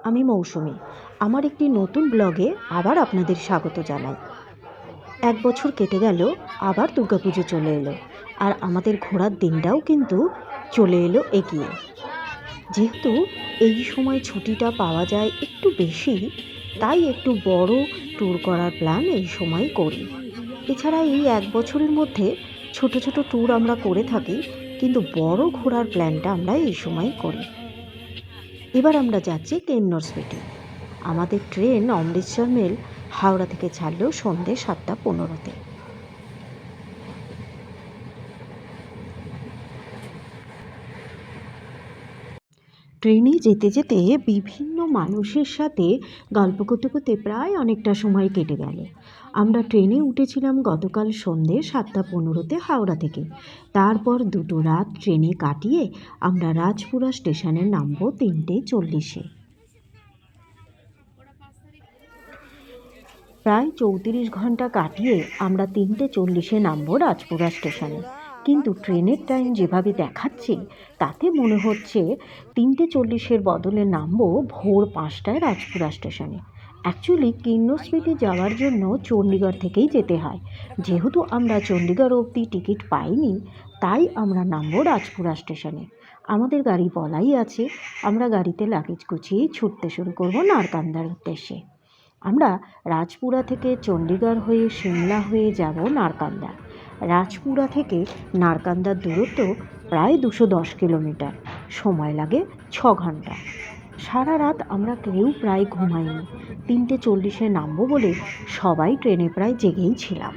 আমি মৌসুমি। আমার একটি নতুন ব্লগে আবার আপনাদের স্বাগত জানাই। ১ বছর কেটে গেল, আবার দুর্গাপুজো চলে এলো, আর আমাদের ঘোরার দিনটাও কিন্তু চলে এলো এগিয়ে। যেহেতু এই সময় ছুটিটা পাওয়া যায় একটু বেশি, তাই একটু বড় ট্যুর করার প্ল্যান এই সময় করি। এছাড়া এই ১ বছরের মধ্যে ছোট ছোট ট্যুর আমরা করে থাকি, কিন্তু বড় ঘোরার প্ল্যানটা আমরা এই সময় করি। এবার আমরা যাচ্ছি কিন্নর স্পিটি। আমাদের ট্রেন অমৃতসর মেল হাওড়া থেকে ছাড়লেও সন্ধ্যে ৭:১৫-তে। ট্রেনে যেতে যেতে বিভিন্ন মানুষের সাথে গল্প করতে করতে প্রায় অনেকটা সময় কেটে গেল। আমরা ট্রেনে উঠেছিলাম গতকাল সন্ধ্যে ৭:১৫-তে হাওড়া থেকে। তারপর দুটো রাত ট্রেনে কাটিয়ে আমরা রাজপুরা স্টেশনে নামবো ৩:৪০-এ। প্রায় ৩৪ ঘন্টা কাটিয়ে আমরা ৩:৪০-এ নামবো রাজপুরা স্টেশনে। কিন্তু ট্রেনের টাইম যেভাবে দেখাচ্ছে তাতে মনে হচ্ছে ৩:৪০-এর বদলে নামবো ভোর ৫টায় রাজপুরা স্টেশনে। অ্যাকচুয়ালি কিন্নর স্পিতি যাওয়ার জন্য চণ্ডীগড় থেকেই যেতে হয়। যেহেতু আমরা চণ্ডীগড় অবধি টিকিট পাইনি, তাই আমরা নামবো রাজপুরা স্টেশনে। আমাদের গাড়ি বলাই আছে, আমরা গাড়িতে লাগেজ গুছিয়ে ছুটতে শুরু করব নারকান্দার উদ্দেশ্যে। আমরা রাজপুরা থেকে চণ্ডীগড় হয়ে সিমলা হয়ে যাব নারকান্দা। রাজপুরা থেকে নারকান্দার দূরত্ব প্রায় ২১০ কিলোমিটার। সময় লাগে ৬ ঘন্টা। সারা রাত আমরা কেউ প্রায় ঘুমাইনি। ৩:৪০-এ নামবো বলে সবাই ট্রেনে প্রায় জেগেই ছিলাম।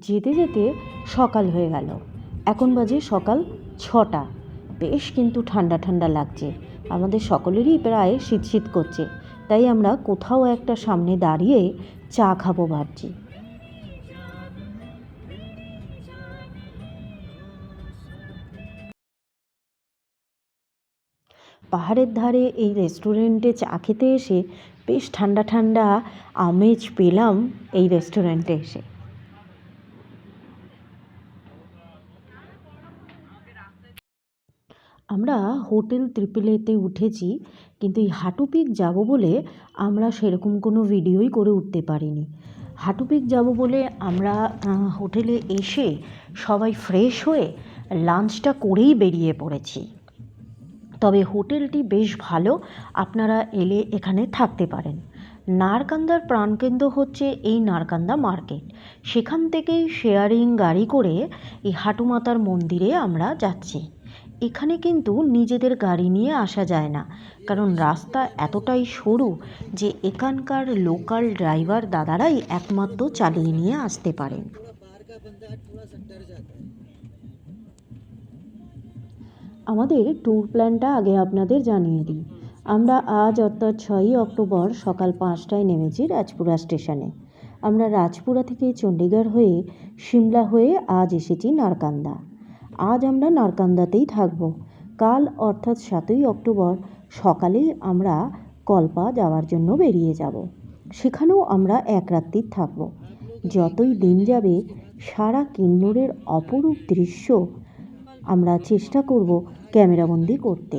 যেতে যেতে সকাল হয়ে গেল। এখন বাজে সকাল ৬টা। বেশ কিন্তু ঠান্ডা ঠান্ডা লাগছে। আমাদের সকলেরই প্রায় শীত শীত করছে। তাই আমরা কোথাও একটা সামনে দাঁড়িয়ে চা খাবো ভাবছি। পাহাড়ের ধারে এই রেস্টুরেন্টে চা খেতে এসে বেশ ঠান্ডা ঠান্ডা আমেজ পেলাম এই রেস্টুরেন্টে এসে। আমরা হোটেল ত্রিপলেতে উঠেছি, কিন্তু এই হাঁটু পিক যাব বলে আমরা সেরকম কোনো ভিডিওই করে উঠতে পারিনি। হাঁটু পিক যাব বলে আমরা হোটেলে এসে সবাই ফ্রেশ হয়ে লাঞ্চটা করেই বেরিয়ে পড়েছি। তবে হোটেলটি বেশ ভালো, আপনারা এলে এখানে থাকতে পারেন। নারকান্দার প্রাণকেন্দ্র হচ্ছে এই নারকান্দা মার্কেট। সেখান থেকেই শেয়ারিং গাড়ি করে এই হাটুমাতার মন্দিরে আমরা যাচ্ছি। এখানে কিন্তু নিজেদের গাড়ি নিয়ে আসা যায় না, কারণ রাস্তা এতটাই সরু যে এখানকার লোকাল ড্রাইভার দাদারাই একমাত্র চালিয়ে নিয়ে আসতে পারেন। আমাদের ট্যুর প্ল্যানটা আগে আপনাদের জানিয়ে দিই। আমরা আজ অর্থাৎ ৬ই অক্টোবর সকাল ৫টায় নেমেছি রাজপুরা স্টেশনে। আমরা রাজপুরা থেকে চণ্ডীগড় হয়ে সিমলা হয়ে আজ এসেছি নারকান্দা। আজ আমরা নারকান্দাতেই থাকব। কাল অর্থাৎ ৭ই অক্টোবর সকালে আমরা কল্পা যাওয়ার জন্য বেরিয়ে যাব। সেখানেও আমরা এক রাত্রির থাকব। যতই দিন যাবে সারা কিন্নরের অপরূপ দৃশ্য আমরা চেষ্টা করব ক্যামেরাবন্দি করতে।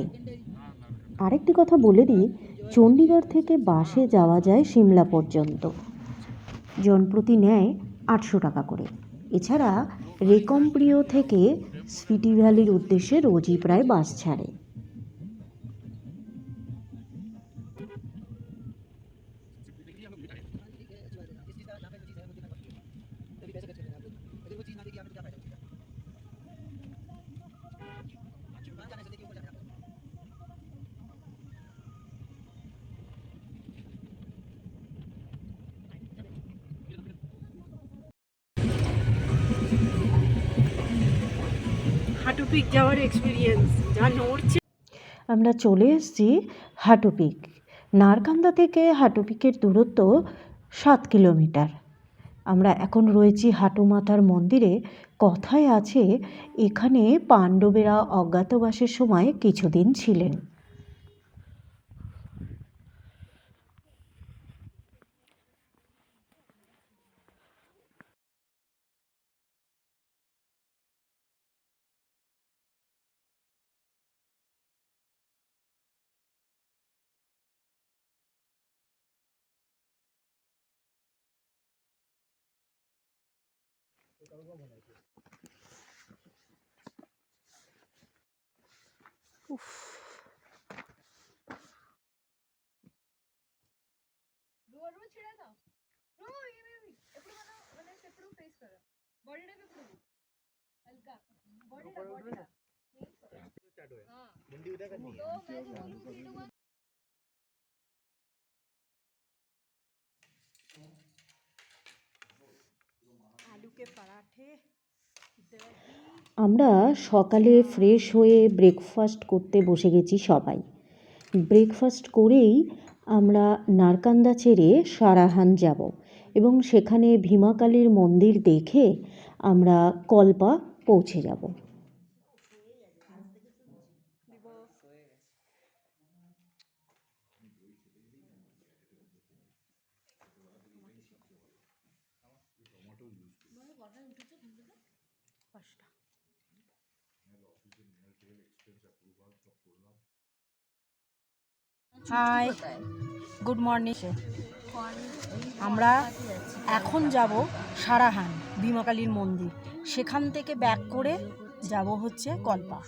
আরেকটি কথা বলে দিই, চণ্ডীগড় থেকে বাসে যাওয়া যায় সিমলা পর্যন্ত। জনপ্রতি নেয় ৮০০ টাকা করে। এছাড়া রেকমপ্রিয় থেকে স্পিটি ভ্যালির উদ্দেশ্যে রোজই প্রায় বাস ছাড়ে। হাঁটু পিক যাওয়ার এক্সপিরিয়েন্স যা নড়ছে। আমরা চলে এসেছি হাঁটু পিক। নারকান্দা থেকে হাঁটু পিকের দূরত্ব ৭ কিলোমিটার। আমরা এখন রয়েছি হাটুমাতার মন্দিরে। কথায় আছে এখানে পাণ্ডবেরা অজ্ঞাতবাসের সময় কিছুদিন ছিলেন। আমরা সকালে ফ্রেশ হয়ে ব্রেকফাস্ট করতে বসে গেছি সবাই। ব্রেকফাস্ট করেই আমরা নারকান্দা ছেড়ে সারাহান যাব এবং সেখানে ভীমাকালীর মন্দির দেখে আমরা কল্পা পৌঁছে যাব। Hi, good morning. আমরা এখন যাব সারাহান ভীমাকালীর মন্দির, সেখান থেকে ব্যাক করে যাব হচ্ছে কল্পা।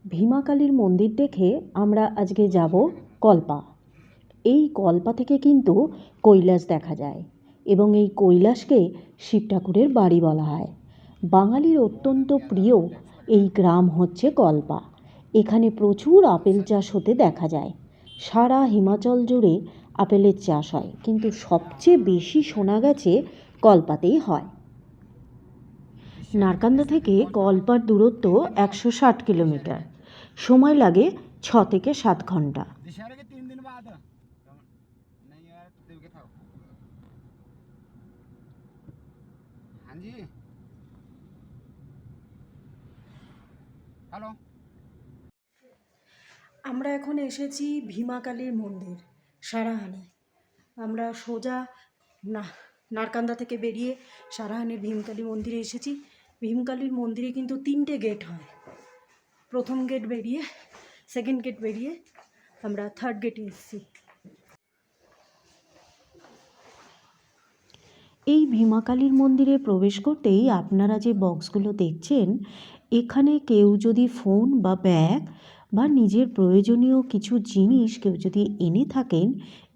ভীমাকালীর মন্দির দেখে আমরা আজকে যাব কল্পা। এই কল্পা থেকে কিন্তু কৈলাস দেখা যায় এবং এই কৈলাসকে শিব ঠাকুরের বাড়ি বলা হয়। বাঙালির অত্যন্ত প্রিয় এই গ্রাম হচ্ছে কল্পা। এখানে প্রচুর আপেল চাষ হতে দেখা যায়। সারা হিমাচল জুড়ে আপেলের চাষ হয়, কিন্তু সবচেয়ে বেশি শোনা গেছে কল্পাতেই হয়। নারকান্দা থেকে কল্পার দূরত্ব 160 কিলোমিটার। সময় লাগে 6 থেকে 7 ঘন্টা। আমরা এখন এসেছি ভীমাকালীর মন্দির সারাহানে। আমরা সোজা নারকান্দা থেকে বেরিয়ে সারাহানের ভীমকালী মন্দিরে এসেছি। ভীমকালীর মন্দিরে কিন্তু 3টে গেট হয়। প্রথম গেট বেরিয়ে, সেকেন্ড গেট বেরিয়ে আমরা থার্ড গেটে এসেছি। এই ভীমাকালীর মন্দিরে প্রবেশ করতেই আপনারা যে বক্সগুলো দেখছেন, এখানে কেউ যদি ফোন বা ব্যাগ বা নিজের প্রয়োজনীয় কিছু জিনিস কেউ যদি এনে থাকেন,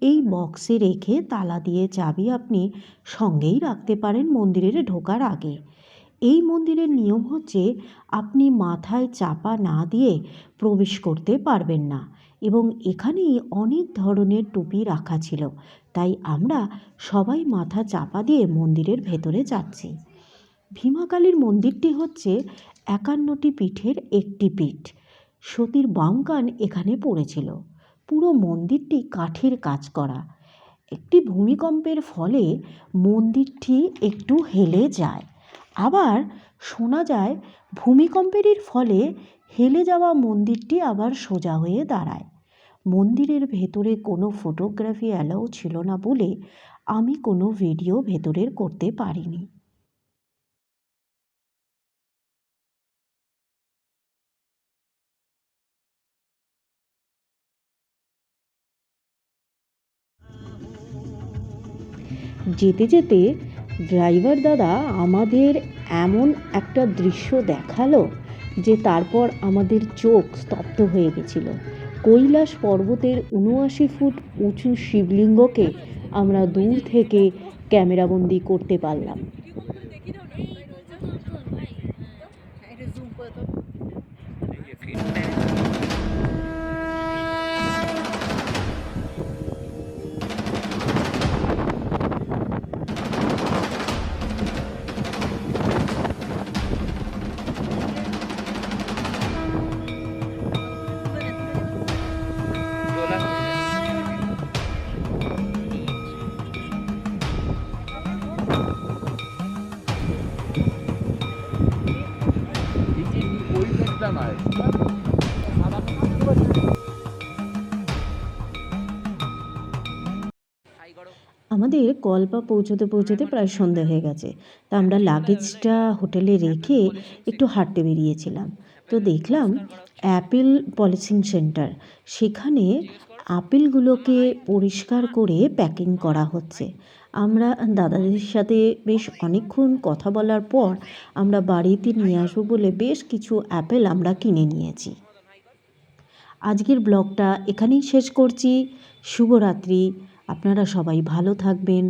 এই বক্সে রেখে তালা দিয়ে চাবি আপনি সঙ্গেই রাখতে পারেন মন্দিরে ঢোকার আগে। এই মন্দিরের নিয়ম হচ্ছে আপনি মাথায় চাপা না দিয়ে প্রবেশ করতে পারবেন না, এবং এখানেই অনেক ধরনের টুপি রাখা ছিল, তাই আমরা সবাই মাথা চাপা দিয়ে মন্দিরের ভেতরে যাচ্ছি। ভীমাকালীর মন্দিরটি হচ্ছে 51টি পীঠের একটি পীঠ। সতীর বাম কান এখানে পড়েছিল। পুরো মন্দিরটি কাঠের কাজ করা। একটি ভূমিকম্পের ফলে মন্দিরটি একটু হেলে যায়। আবার শোনা যায় ভূমিকম্পের ফলে হেলে যাওয়া মন্দিরটি আবার সোজা হয়ে দাঁড়ায়। মন্দিরের ভেতরে কোনো ফটোগ্রাফি অ্যালাউ ছিল না বলে আমি কোনো ভিডিও ভেতরের করতে পারিনি। যেতে যেতে ড্রাইভার দাদা আমাদের এমন একটা দৃশ্য দেখালো যে তারপর আমাদের চোখ স্তব্ধ হয়ে গেছিল। কৈলাস পর্বতের 79 ফুট উঁচু শিবলিঙ্গকে আমরা দূর থেকে ক্যামেরাবন্দি করতে পারলাম। আমাদের কল্পা পৌঁছতে পৌঁছতে প্রায় সন্ধে হয়ে গেছে। তা আমরা লাগেজটা হোটেলে রেখে একটু হাঁটতে বেরিয়েছিলাম। তো দেখলাম অ্যাপেল পলিশিং সেন্টার, সেখানে আপেলগুলোকে পরিষ্কার করে প্যাকিং করা হচ্ছে। আমরা দাদাদের সাথে বেশ অনেকক্ষণ কথা বলার পর আমরা বাড়িতে নিয়ে আসবো বলে বেশ কিছু অ্যাপেল আমরা কিনে নিয়েছি। আজকের ব্লগটা এখানেই শেষ করছি। শুভরাত্রি। আপনারা সবাই ভালো থাকবেন।